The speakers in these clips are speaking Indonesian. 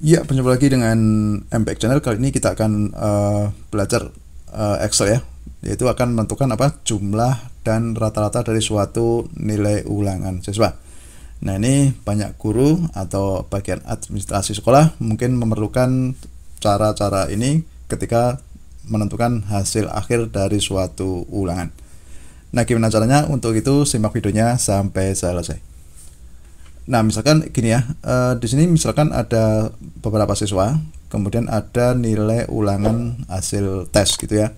Ya, berjumpa lagi dengan MPX Channel. Kali ini kita akan belajar Excel ya, yaitu akan menentukan apa jumlah dan rata-rata dari suatu nilai ulangan siswa. Nah, ini banyak guru atau bagian administrasi sekolah mungkin memerlukan cara-cara ini ketika menentukan hasil akhir dari suatu ulangan. Nah, gimana caranya? Untuk itu simak videonya sampai selesai. Nah, misalkan gini ya, di sini misalkan ada beberapa siswa, kemudian ada nilai ulangan hasil tes gitu ya.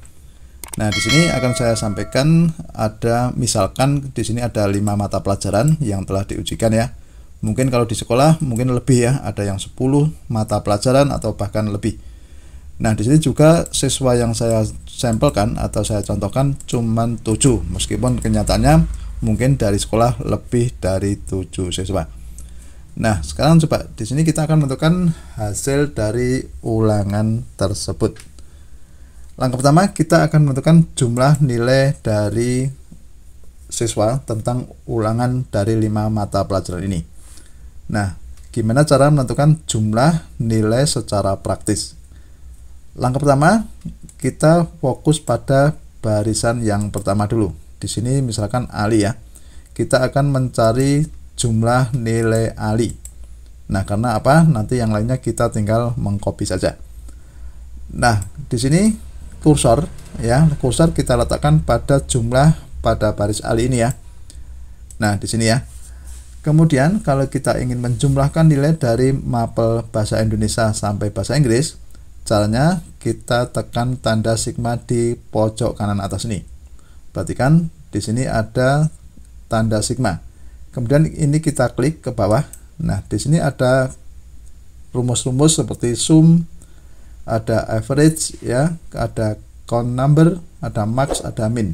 Nah, di sini akan saya sampaikan ada misalkan di sini ada 5 mata pelajaran yang telah diujikan ya. Mungkin kalau di sekolah mungkin lebih ya, ada yang 10 mata pelajaran atau bahkan lebih. Nah, di sini juga siswa yang saya sampelkan atau saya contohkan cuman 7, meskipun kenyataannya mungkin dari sekolah lebih dari 7 siswa. Nah, sekarang coba di sini kita akan menentukan hasil dari ulangan tersebut. Langkah pertama kita akan menentukan jumlah nilai dari siswa tentang ulangan dari 5 mata pelajaran ini. Nah, gimana cara menentukan jumlah nilai secara praktis? Langkah pertama, kita fokus pada barisan yang pertama dulu. Di sini misalkan Ali ya. Kita akan mencari jumlah nilai Ali. Nah, karena apa? Nanti yang lainnya kita tinggal mengcopy saja. Nah, di sini kursor ya, kursor kita letakkan pada jumlah pada baris Ali ini ya. Nah, di sini ya. Kemudian kalau kita ingin menjumlahkan nilai dari mapel bahasa Indonesia sampai bahasa Inggris, caranya kita tekan tanda sigma di pojok kanan atas ini. Perhatikan di sini ada tanda sigma. Kemudian ini kita klik ke bawah. Nah, di sini ada rumus-rumus seperti sum, ada average ya, ada count number, ada max, ada min.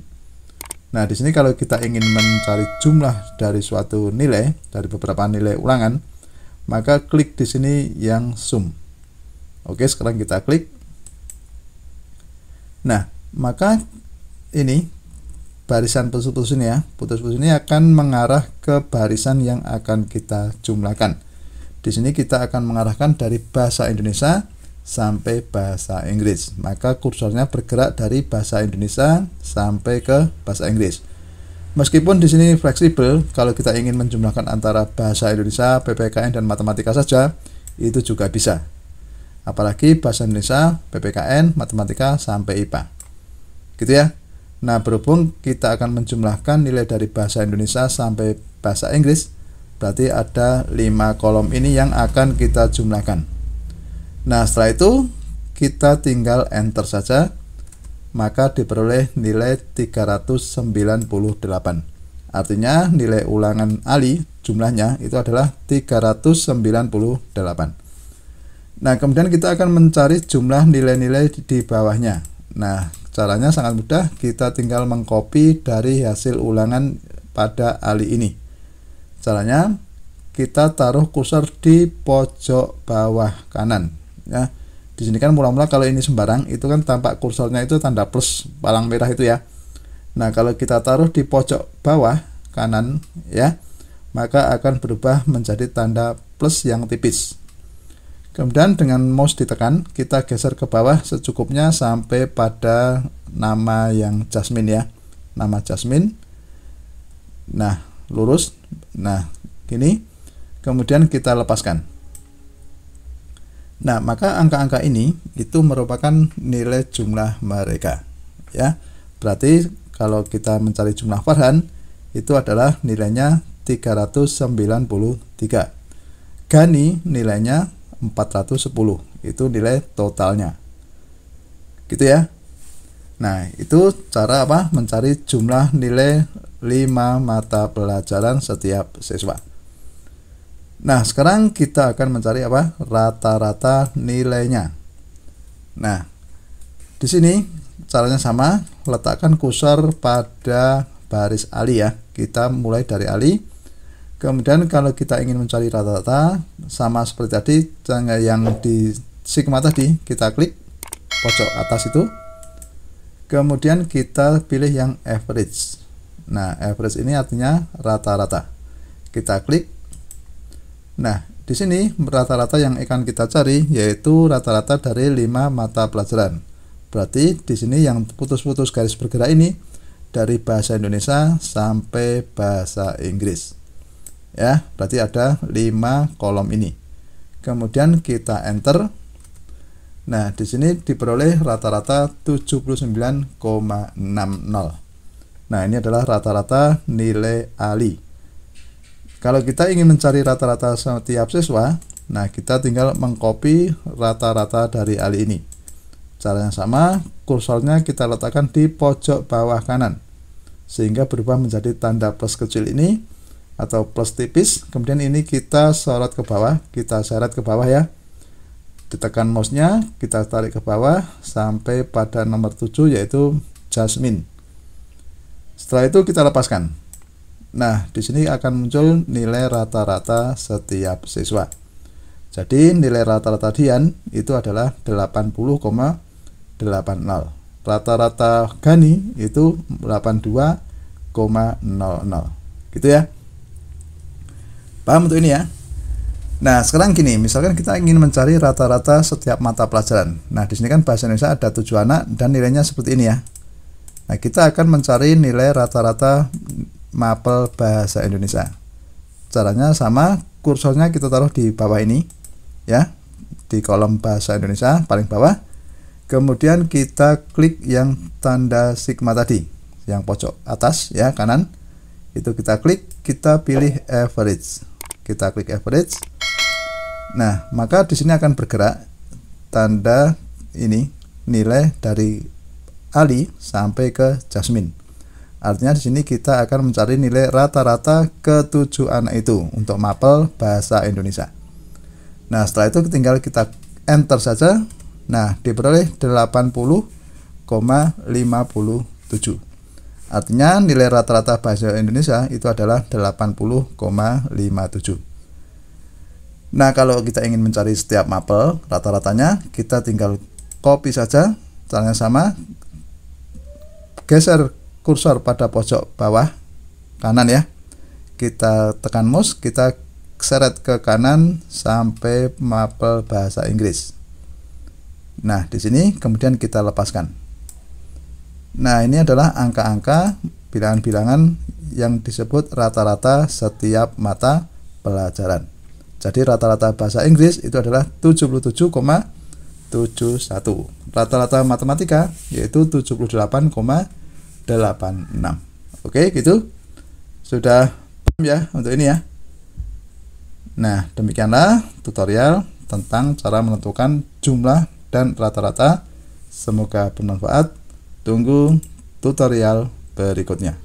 Nah, di sini kalau kita ingin mencari jumlah dari suatu nilai, dari beberapa nilai ulangan, maka klik di sini yang sum. Oke, sekarang kita klik. Nah, maka ini barisan putus-putus ini ya, putus-putus ini akan mengarah ke barisan yang akan kita jumlahkan. Di sini kita akan mengarahkan dari bahasa Indonesia sampai bahasa Inggris. Maka kursornya bergerak dari bahasa Indonesia sampai ke bahasa Inggris. Meskipun di sini fleksibel, kalau kita ingin menjumlahkan antara bahasa Indonesia, PPKN dan matematika saja, itu juga bisa. Apalagi bahasa Indonesia, PPKN, matematika sampai IPA. Gitu ya. Nah, berhubung kita akan menjumlahkan nilai dari bahasa Indonesia sampai bahasa Inggris, berarti ada 5 kolom ini yang akan kita jumlahkan. Nah, setelah itu kita tinggal enter saja, maka diperoleh nilai 398. Artinya nilai ulangan Ali jumlahnya itu adalah 398. Nah, kemudian kita akan mencari jumlah nilai-nilai di bawahnya. Nah, caranya sangat mudah, kita tinggal mengcopy dari hasil ulangan pada Ali ini. Caranya kita taruh kursor di pojok bawah kanan ya. Di sini kan mula-mula kalau ini sembarang itu kan tampak kursornya itu tanda plus palang merah itu ya. Nah, kalau kita taruh di pojok bawah kanan ya, maka akan berubah menjadi tanda plus yang tipis. Kemudian dengan mouse ditekan, kita geser ke bawah secukupnya sampai pada nama yang Jasmine ya. Nama Jasmine. Nah, lurus. Nah, gini. Kemudian kita lepaskan. Nah, maka angka-angka ini itu merupakan nilai jumlah mereka ya. Berarti kalau kita mencari jumlah Farhan, itu adalah nilainya 393. Gani nilainya 410, itu nilai totalnya gitu ya. Nah, itu cara apa mencari jumlah nilai 5 mata pelajaran setiap siswa. Nah, sekarang kita akan mencari apa rata-rata nilainya. Nah, di sini caranya sama, letakkan kursor pada baris Ali ya. Kita mulai dari Ali. Kemudian kalau kita ingin mencari rata-rata, sama seperti tadi, yang di sigma tadi, kita klik pojok atas itu. Kemudian kita pilih yang average. Nah, average ini artinya rata-rata. Kita klik. Nah, di sini rata-rata yang akan kita cari yaitu rata-rata dari 5 mata pelajaran. Berarti di sini yang putus-putus garis bergerak ini dari bahasa Indonesia sampai bahasa Inggris. Ya, berarti ada 5 kolom ini. Kemudian kita enter. Nah, di sini diperoleh rata-rata 79,60. Nah, ini adalah rata-rata nilai ALI. Kalau kita ingin mencari rata-rata setiap siswa, nah kita tinggal mengcopy rata-rata dari ALI ini. Caranya sama, kursornya kita letakkan di pojok bawah kanan, sehingga berubah menjadi tanda plus kecil ini, atau plus tipis. Kemudian ini kita sorot ke bawah, kita seret ke bawah ya. Ditekan mouse-nya, kita tarik ke bawah, sampai pada nomor 7 yaitu Jasmine. Setelah itu kita lepaskan. Nah, di sini akan muncul nilai rata-rata setiap siswa. Jadi, nilai rata-rata Dian itu adalah 80,80. Rata-rata Gani itu 82,00. Gitu ya. Paham untuk ini ya? Nah, sekarang gini, misalkan kita ingin mencari rata-rata setiap mata pelajaran. Nah, di sini kan bahasa Indonesia ada 7 anak dan nilainya seperti ini ya. Nah, kita akan mencari nilai rata-rata mapel bahasa Indonesia. Caranya sama, kursornya kita taruh di bawah ini ya, di kolom bahasa Indonesia paling bawah. Kemudian kita klik yang tanda sigma tadi, yang pojok atas ya, kanan. Itu kita klik, kita pilih average. Kita klik average. Nah, maka di sini akan bergerak tanda ini, nilai dari Ali sampai ke Jasmine. Artinya di sini kita akan mencari nilai rata-rata ke-7 anak itu untuk mapel bahasa Indonesia. Nah, setelah itu tinggal kita enter saja. Nah, diperoleh 80,57. Artinya nilai rata-rata bahasa Indonesia itu adalah 80,57. Nah, kalau kita ingin mencari setiap mapel rata-ratanya, kita tinggal copy saja. Caranya sama. Geser kursor pada pojok bawah kanan ya. Kita tekan mouse, kita seret ke kanan sampai mapel bahasa Inggris. Nah, di sini kemudian kita lepaskan. Nah, ini adalah angka-angka bilangan-bilangan yang disebut rata-rata setiap mata pelajaran. Jadi rata-rata bahasa Inggris itu adalah 77,71. Rata-rata matematika yaitu 78,86. Oke, gitu. Sudah paham ya untuk ini ya. Nah, demikianlah tutorial tentang cara menentukan jumlah dan rata-rata. Semoga bermanfaat. Tunggu tutorial berikutnya.